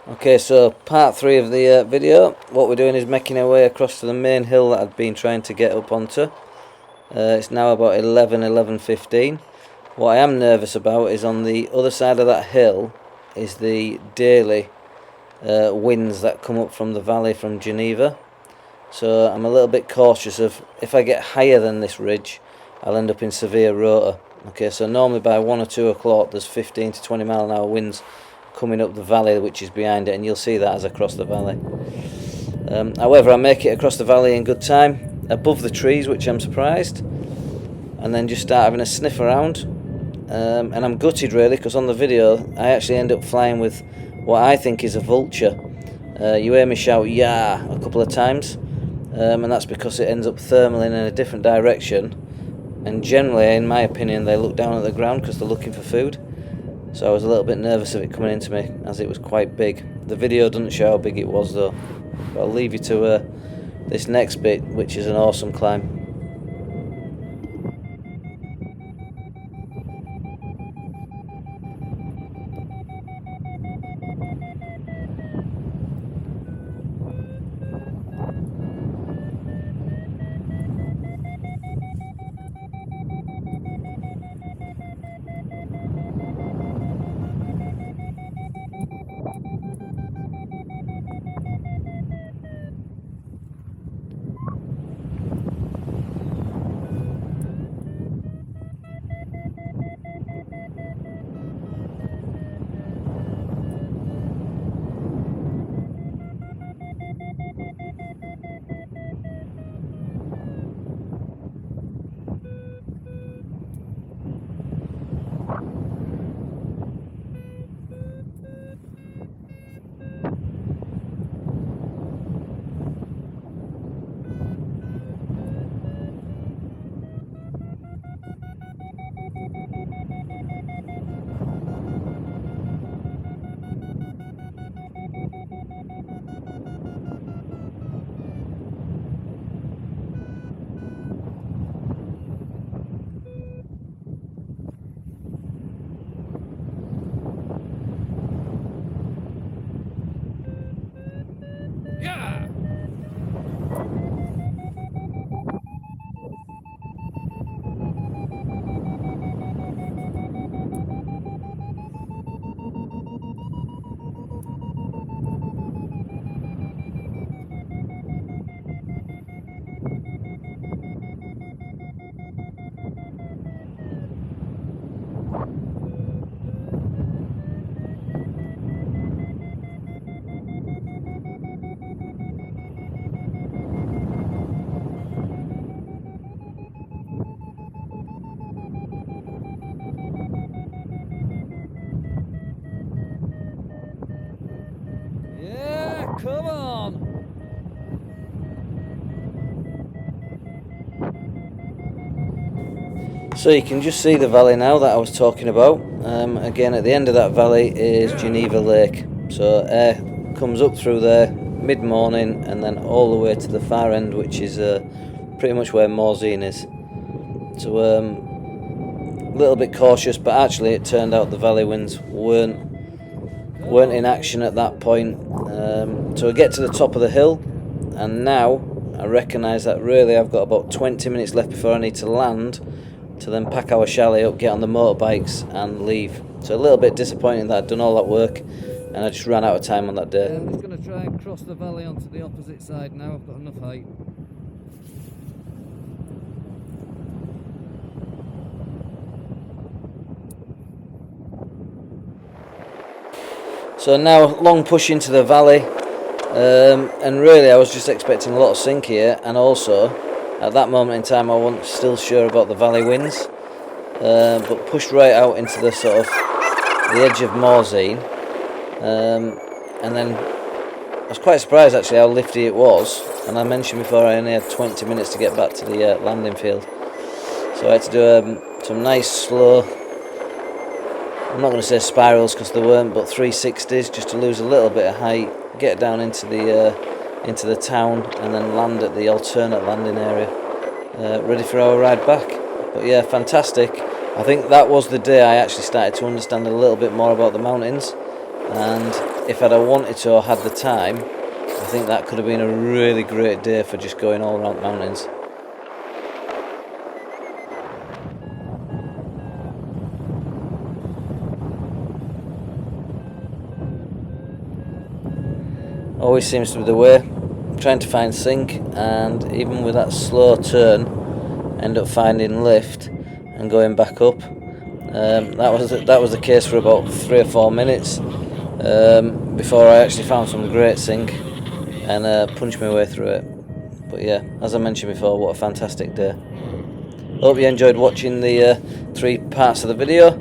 Okay, so part 3 of the video. What we're doing is making our way across to the main hill that I've been trying to get up onto. It's now about 11:15. What I am nervous about is on the other side of that hill is the daily winds that come up from the valley from Geneva. So I'm a little bit cautious of, if I get higher than this ridge, I'll end up in severe rotor. Okay, so normally by 1 or 2 o'clock there's 15 to 20 mile an hour winds coming up the valley which is behind it, and you'll see that as I cross the valley. However, I make it across the valley in good time, above the trees, which I'm surprised, and then just start having a sniff around. And I'm gutted really, because on the video I actually end up flying with what I think is a vulture. You hear me shout "yeah" a couple of times, and that's because it ends up thermaling in a different direction, and generally, in my opinion, they look down at the ground because they're looking for food. So I was a little bit nervous of it coming into me, as it was quite big. The video doesn't show how big it was though, but I'll leave you to this next bit, which is an awesome climb. Yeah! Yeah, come on! So you can just see the valley now that I was talking about. Again, at the end of that valley is Geneva Lake. So air comes up through there mid-morning and then all the way to the far end, which is pretty much where Morzine is. So a little bit cautious, but actually it turned out the valley winds weren't in action at that point. So I get to the top of the hill, and now I recognise that really I've got about 20 minutes left before I need to land, to then pack our chalet up, get on the motorbikes and leave. So a little bit disappointing that I'd done all that work and I just ran out of time on that day. I'm just going to try and cross the valley onto the opposite side now. I've got enough height. So now long push into the valley, and really I was just expecting a lot of sink here, and also at that moment in time I wasn't still sure about the valley winds, but pushed right out into the sort of the edge of Morzine, and then I was quite surprised actually how lifty it was, and I mentioned before I only had 20 minutes to get back to the landing field, so I had to do some nice slow, I'm not going to say spirals because there weren't, but 360s just to lose a little bit of height, get down into the town, and then land at the alternate landing area, ready for our ride back. But yeah, fantastic. I think that was the day I actually started to understand a little bit more about the mountains, and if I'd have wanted to or had the time, I think that could have been a really great day for just going all around the mountains. Always seems to be the way. I'm trying to find sink, and even with that slow turn, end up finding lift and going back up. That was the case for about 3 or 4 minutes before I actually found some great sink and punched my way through it. But yeah, as I mentioned before, what a fantastic day. Hope you enjoyed watching the 3 parts of the video.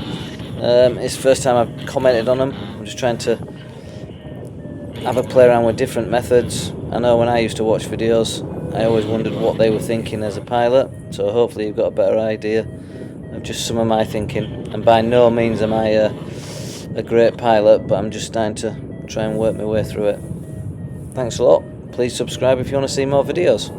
It's the first time I've commented on them. I'm just trying to have a play around with different methods. I know when I used to watch videos, I always wondered what they were thinking as a pilot, so hopefully you've got a better idea of just some of my thinking. And by no means am I a great pilot, but I'm just starting to try and work my way through it. Thanks a lot. Please subscribe if you want to see more videos.